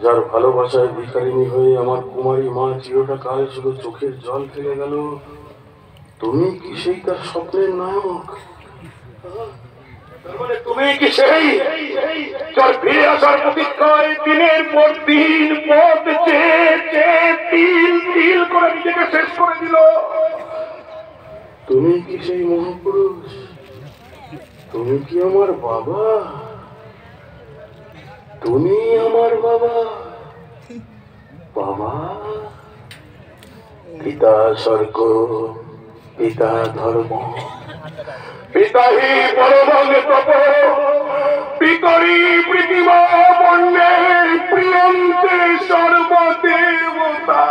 যার ভালোবাসায় ভিখারিণী হয়ে আমার কুমারী মা চিরটা কাল শুধু চোখের জল ফেলে গেল, তুমি কি সেই তার স্বপ্নের নায়ক? তুমি কি সেই যার ফিরে আসার প্রতীক্ষায় দিনের পর দিন পথ তিল তিল করে নিজেকে শেষ করে দিল? তুমি কি সেই মহাপুরুষ? তুমি কি আমার বাবা? তুমি আমার বাবা? বাবা, পিতা স্বর্গ, পিতা ধর্ম, পিতাহি পরমং তপ, পিতরি পৃথিবী বন্যে প্রিয়ন্তে সর্বদেবতা।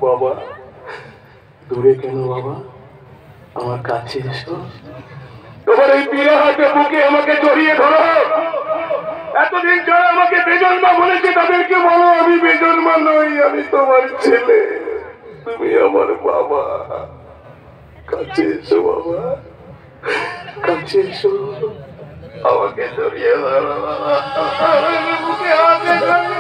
বাবা, দূরে কেন বাবা? আমার কাছে এসো। তোমার এই পীড়া হাতে বুকে আমাকে জড়িয়ে ধরো। এতদিন যারা আমাকে বেজন্মা বলেছে তাদেরকে বলো আমি বেজন্মা নই, আমি তোমার ছেলে, তুমি আমার বাবা। কাছে এসো বাবা, কাছে এসো, আমাকে জড়িয়ে ধরো, বুকে হাতে ধরো।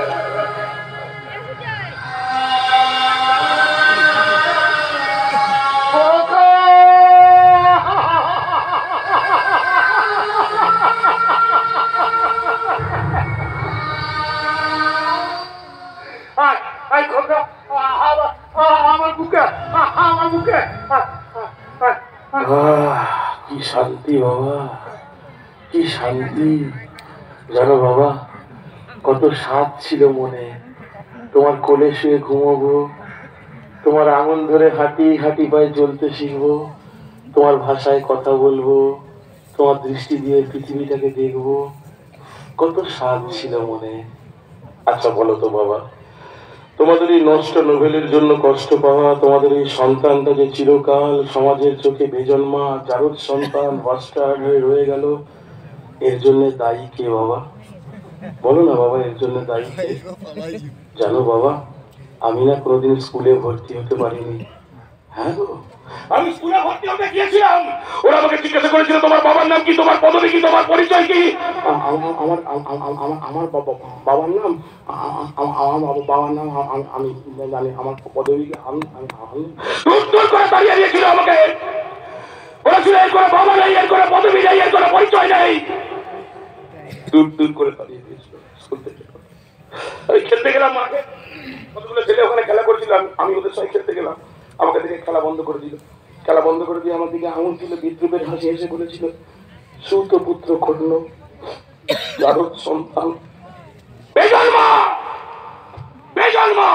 আমার বুকে, আমার বুকে। কি শান্তি বাবা, কি শান্তি। জানো বাবা, কত স্বাদ ছিল মনে, তোমার কোলে শুয়ে ঘুমাবো, তোমার আঙুল ধরে হাঁটি হাঁটি পায়ে চলতে শিখবো, তোমার ভাষায় কথা বলবো, তোমার দৃষ্টি দিয়ে পৃথিবীটাকে দেখবো, কত স্বাদ ছিল মনে। আচ্ছা বলো তো বাবা, তোমাদের এই নষ্ট নোবেলের জন্য কষ্ট পাওয়া, তোমাদের এই সন্তানটা যে চিরকাল সমাজের চোখে বেজন্মা জারদ সন্তান বাস্টার্ড হয়ে রয়ে গেল, এর জন্য দায়ী কে বাবা? বলো না বাবা, এর জন্য দায়ী কে? জানো বাবা, আমি না কোনোদিন স্কুলে ভর্তি হতে পারিনি। হ্যাঁ গো, আমি স্কুলে ভর্তি হতে গিয়েছিলাম, ওরা আমাকে জিজ্ঞাসা করেছিল তোমার বাবার নাম কি, তোমার পদবী কি, তোমার পরিচয় কি? আমার বাবার নাম, আমার বাবার নাম আমি জানি, আমার পদবী আমি দূর করে দাঁড়িয়ে দিয়েছিল আমাকে, বলেছিল এর কোনো বাবা নেই, এর কোনো পদবী নেই, এর কোনো পরিচয় নেই। দূর করে দাঁড়িয়ে দিয়েছিল স্কুল থেকে। আমি খেলতে গেলাম মাঠে, কতগুলো ছেলে ওখানে খেলা করছিলাম, আমি ওদের সঙ্গে খেলতে গেলাম, আমাকে দেখে খেলা বন্ধ করে দিল। খেলা বন্ধ করে দিয়ে আমার দিকে আঙুল ছিল, বিদ্রুপের হাসি এসে বলেছিল, সুত পুত্র খণ্ড জারদ সন্তান বেজন্মা, বেজন্মা।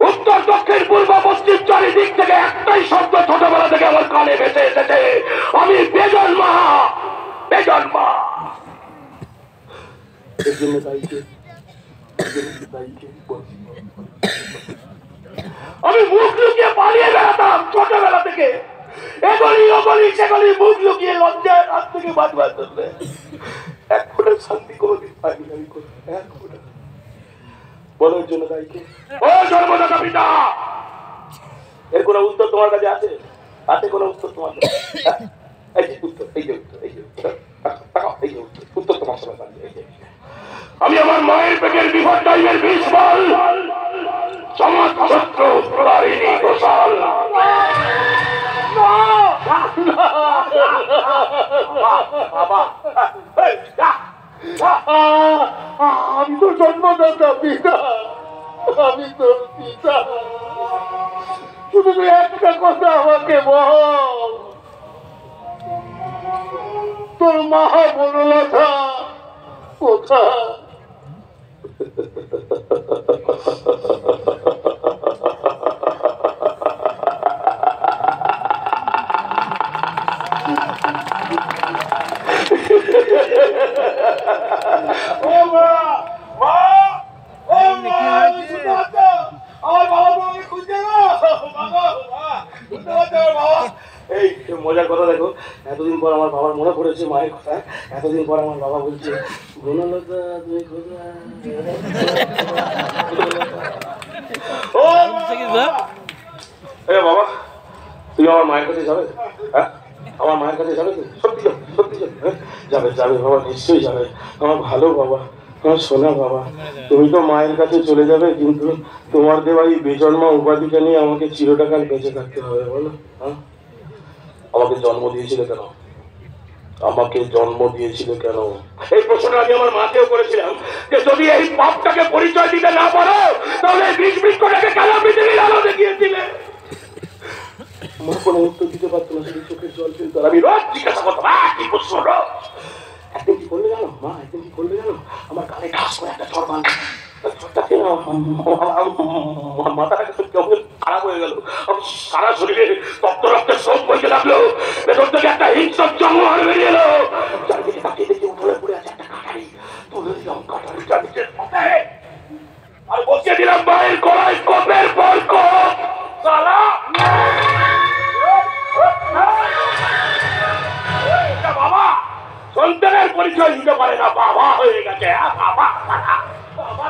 উত্তর দক্ষিণ পূর্ব পশ্চিম চারিদিক থেকে একটাই শব্দ ছোটবেলা থেকে আমার কানে ভেসে এসেছে, আমি বেজন্মা, বেজন্মা। এর জন্য দায়ীকে, আমি মুখ লুকিয়ে পালিয়ে বেড়াতাম ছোটবেলা থেকে, এগলি ওগলি সেগলি মুখ লুকিয়ে লজ্জায় হাত থেকে বাঁচবার জন্য। এক ফোঁটা শান্তি কোনোদিন পাইনি আমি, এক ফোঁটা। বলো এর জন্য দায়ীকে। ও সর্বদাতা পিতা, এর কোনো উত্তর তোমার কাছে আছে? আছে কোনো উত্তর তোমার কাছে? এই যে উত্তর, এই যে উত্তর, এই যে উত্তর, এই যে উত্তর, উত্তর তোমার সঙ্গে পারবে। এই যে আমি আমার মায়ের পেটের বিপদ টাইমের 20 বল সমাজ শত্রু প্রদারিণী গোসাল। আমি তো জন্মদাতা পিতা, আমি তোর পিতা, শুধু তুই একটা কথা আমাকে বল, তোর মা বনলতা কোথায়? মজার কথা দেখো, এতদিন পর আমার বাবার মনে পড়েছে মায়ের কথা। এতদিন পর আমার বাবা বলছে, বনলতা তুমি কোথায়? বাবা, তুমি আমার মায়ের কাছে যাবে? হ্যাঁ, আমার মায়ের কাছে যাবে তো? সত্যি যাবে, সত্যি যাবে? হ্যাঁ? যাবে যাবে বাবা, নিশ্চয়ই যাবে। আমার ভালো বাবা, আমার সোনা বাবা। তুমি তো মায়ের কাছে চলে যাবে, কিন্তু তোমার দেওয়া এই বেজন্মা উপাধিটা নিয়ে আমাকে চিরটাকাল বেঁচে থাকতে হবে, বলো? হ্যাঁ? আমাকে জন্ম দিয়েছিল কেন? আমাকে জন্ম দিয়েছিল কেন? এই প্রশ্নটা আমি আমার মাকেও করেছিলাম, যে যদি এই পাপটাকে পরিচয় দিতে না পারো তাহলে বীজ বৃক্ষটাকে কেন পৃথিবীর আলো দেখিয়েছিলে? আমার কোনো উত্তর দিতে পারতো না, শুধু চোখের জল ফেলতো। আমি রোজ জিজ্ঞাসা করতাম, কি প্রশ্ন রোজ? একদিন কি করলে জানো মা, একদিন কি করলে জানো? আমার গালে ঠাস করে একটা চড় মারল। মাথাটা কেমন খারাপ হয়ে গেল, সারা শরীরে রক্ত রক্তের স্রোত বইতে লাগলো, ভেতর থেকে একটা হিংস্র জঙ্গল বেরিয়ে এলো। চারিদিকে তাকিয়ে দেখি উঠে পড়ে আছে একটা কাঠারি, তুলে দিলাম কাঠারিটা নিচের পথে, আর বসিয়ে দিলাম মায়ের গলায় কোপের পর কোপ। সালা বাবা সন্তানের পরিচয় দিতে পারে না, বাবা হয়ে গেছে। বাবা বাবা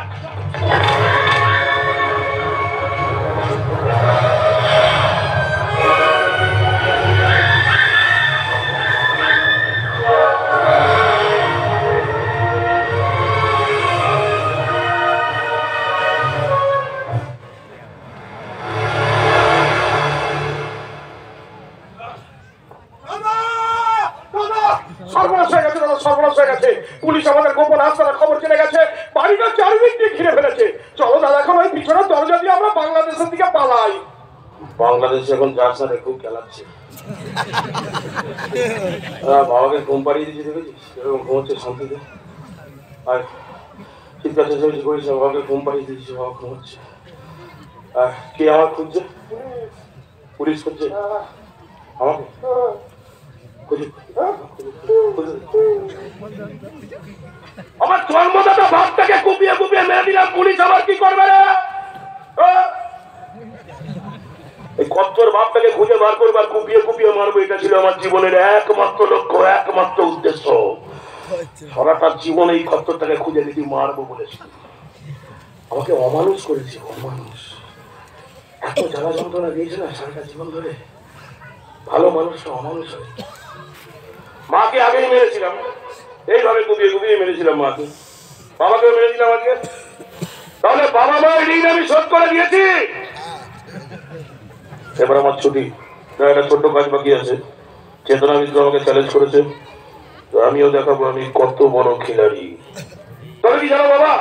সর্বনাশ হয়ে গেছে দাদা, সর্বনাশ হয়ে গেছে। পুলিশ আমাদের গোপন আস্তানার খবর জেনে গেছে, বাড়িটা চারিদিক দিয়ে ঘিরে ফেলেছে। চলো দাদা, এখন ওই পিছনের দরজা দিয়ে আমরা বাংলাদেশের দিকে পালাই। বাংলাদেশ এখন যার সাথে খুব খেলাচ্ছে। বাবাকে ঘুম পাড়িয়ে দিয়েছি, দেখেছিস এরকম ঘুমোচ্ছে শান্তিতে। আর চিৎকার চেঁচামেচি করেছে, বাবাকে ঘুম পাড়িয়ে দিয়েছি, বাবা ঘুমোচ্ছে। আর কে আমার খুঁজছে? পুলিশ খুঁজছে আমাকে। আমার জন্মদাতা ভাবটাকে কুপিয়ে কুপিয়ে মেরে দিলাম, পুলিশ আবার কি করবে রে? এই কত্তর ভাবটাকে খুঁজে বার করবো আর কুপিয়ে কুপিয়ে মারবো, এটা ছিল আমার জীবনের একমাত্র লক্ষ্য, একমাত্র উদ্দেশ্য। সারাটা জীবন এই কত্তরটাকে খুঁজে দেখি মারবো বলেছি। আমাকে অমানুষ করেছি, অমানুষ। এত জ্বালা যন্ত্রণা দিয়েছে না সারাটা জীবন ধরে, ভালো মানুষটা অমানুষ হয়ে। মাকে আগেই মেরেছিলাম, এইভাবে কুপিয়ে কুপিয়ে মেরেছিলাম মাকে, বাবাকেও মেরেছিলাম আজকে। তাহলে বাবা মায়ের ঋণ আমি শোধ করে দিয়েছি। এবার আমার ছুটি, একটা ছোট্ট কাজ বাকি আছে। চেতনা মিত্র আমাকে চ্যালেঞ্জ করেছে, তো আমিও দেখাবো আমি কত বড় খিলাড়ি। তবে কি জানো বাবা,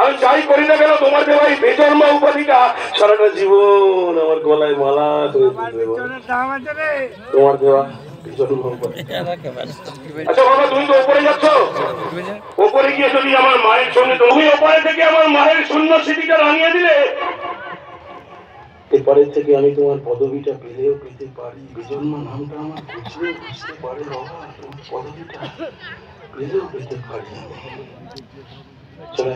আমি যাই করি না কেন তোমার দেওয়া এই বেজন্মা উপাধিটা সারাটা জীবন আমার গলায় মালা করে তোমার দেওয়া। আচ্ছা বাবা, তুমি তো ওপরে যাচ্ছ, ওপরে গিয়ে যদি আমার মায়ের সঙ্গে তুমি ওপরে থেকে আমার মায়ের শূন্য স্মৃতিটা রাঙিয়ে দিলে, এরপরে থেকে আমি তোমার পদবিটা পেলেও পেতে পারি, বেজন্মা নামটা আমার বুঝলেও বুঝতে পারে বাবা, তোমার পদবিটা পেলেও পেতে পারি। চলে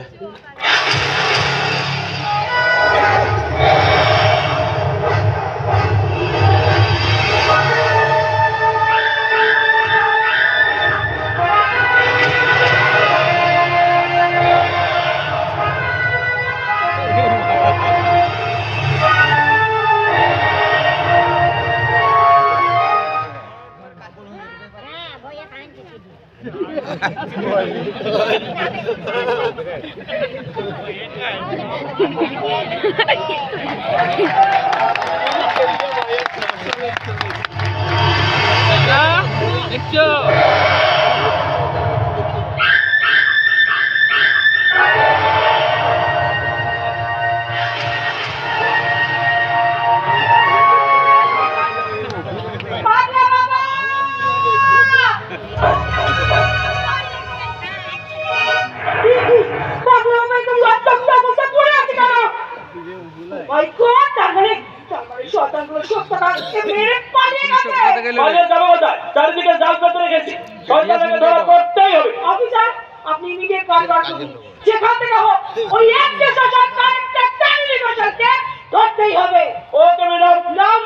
চারিদিকে জাল পেতে রেখেছি, সরকারকে ধরা করতেই হবে। অফিসার, আপনি ইমিডিয়েট কার্যকর করুন, যেখান থেকে হোক ওই এক দেশ সরকারকে ধরতেই হবে। ওকে ম্যাডাম, নাম